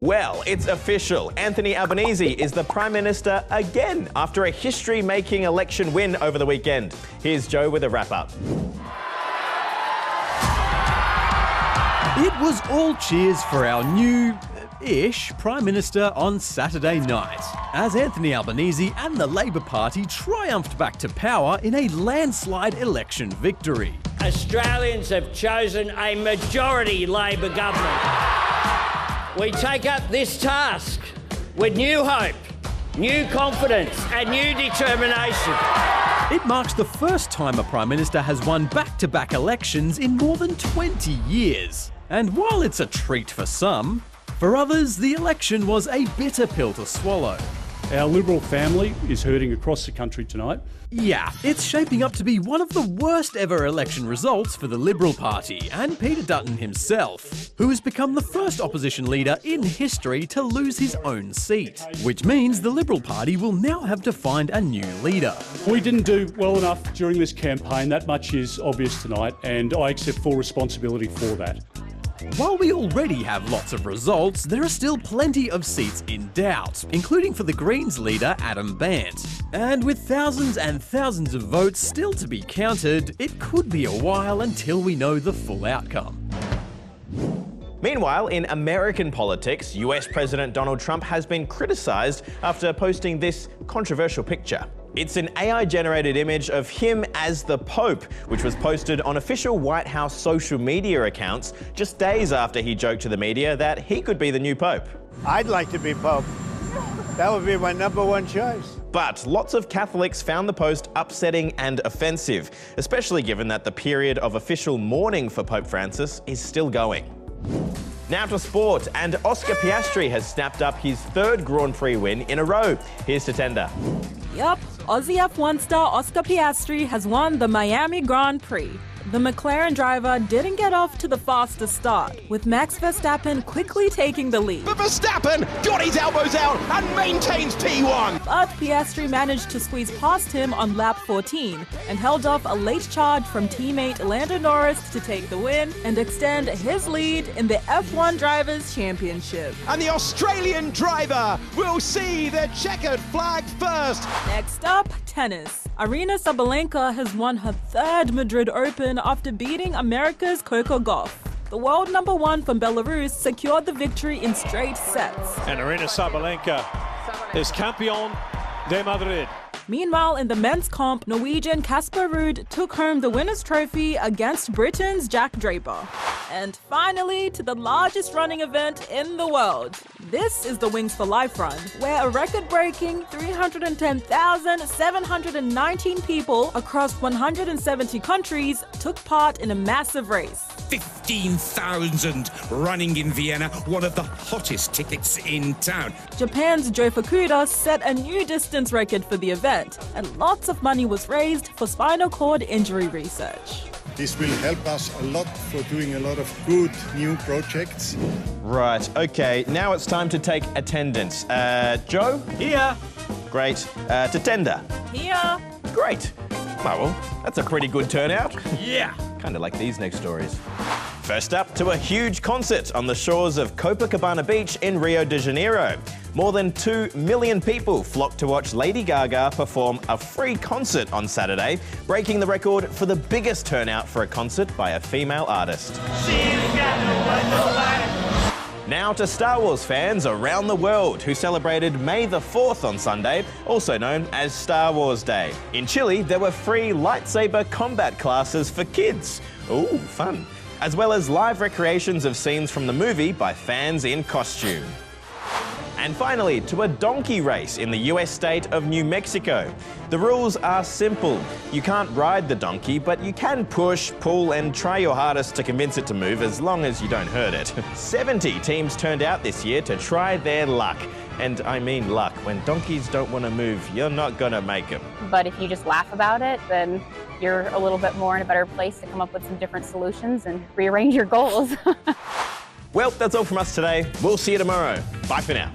Well, it's official. Anthony Albanese is the Prime Minister again after a history-making election win over the weekend. Here's Joe with a wrap-up. It was all cheers for our new-ish Prime Minister on Saturday night, as Anthony Albanese and the Labor Party triumphed back to power in a landslide election victory. Australians have chosen a majority Labor government. We take up this task with new hope, new confidence and new determination. It marks the first time a Prime Minister has won back-to-back elections in more than 20 years. And while it's a treat for some, for others the election was a bitter pill to swallow. Our Liberal family is hurting across the country tonight. Yeah, it's shaping up to be one of the worst ever election results for the Liberal Party and Peter Dutton himself, who has become the first opposition leader in history to lose his own seat, which means the Liberal Party will now have to find a new leader. We didn't do well enough during this campaign, that much is obvious tonight, and I accept full responsibility for that. While we already have lots of results, there are still plenty of seats in doubt, including for the Greens leader Adam Bandt. And with thousands and thousands of votes still to be counted, it could be a while until we know the full outcome. Meanwhile, in American politics, US President Donald Trump has been criticised after posting this controversial picture. It's an AI-generated image of him as the Pope, which was posted on official White House social media accounts just days after he joked to the media that he could be the new Pope. I'd like to be Pope. That would be my #1 choice. But lots of Catholics found the post upsetting and offensive, especially given that the period of official mourning for Pope Francis is still going. Now to sport, and Oscar Piastri has snapped up his third Grand Prix win in a row. Here's Tatenda. Yep, Aussie F1 star Oscar Piastri has won the Miami Grand Prix. The McLaren driver didn't get off to the fastest start, with Max Verstappen quickly taking the lead. But Verstappen got his elbows out and maintains P1. But Piastri managed to squeeze past him on lap 14 and held off a late charge from teammate Lando Norris to take the win and extend his lead in the F1 Drivers' Championship. And the Australian driver will see the checkered flag first. Next up, tennis. Aryna Sabalenka has won her third Madrid Open after beating America's Coco Gauff. The world #1 from Belarus secured the victory in straight sets. And Aryna Sabalenka is campeón de Madrid. Meanwhile, in the men's comp, Norwegian Casper Ruud took home the winner's trophy against Britain's Jack Draper. And finally, to the largest running event in the world. This is the Wings for Life run, where a record-breaking 310,719 people across 170 countries took part in a massive race. 15,000 running in Vienna, one of the hottest tickets in town. Japan's Joe Fukuda set a new distance record for the event, and lots of money was raised for spinal cord injury research. This will help us a lot for doing a lot of good new projects. Right, okay, now it's time to take attendance. Joe? Here. Great. Tatenda? Here. Great. Oh, well, that's a pretty good turnout. Yeah. Kind of like these next stories. First up, to a huge concert on the shores of Copacabana Beach in Rio de Janeiro. More than 2 million people flocked to watch Lady Gaga perform a free concert on Saturday, breaking the record for the biggest turnout for a concert by a female artist. Now to Star Wars fans around the world who celebrated May the 4th on Sunday, also known as Star Wars Day. In Chile, there were free lightsaber combat classes for kids. Ooh, fun. As well as live recreations of scenes from the movie by fans in costume. And finally, to a donkey race in the US state of New Mexico. The rules are simple. You can't ride the donkey, but you can push, pull, and try your hardest to convince it to move as long as you don't hurt it. 70 teams turned out this year to try their luck. And I mean luck. When donkeys don't want to move, you're not gonna make them. But if you just laugh about it, then you're a little bit more in a better place to come up with some different solutions and rearrange your goals. Well, that's all from us today. We'll see you tomorrow. Bye for now.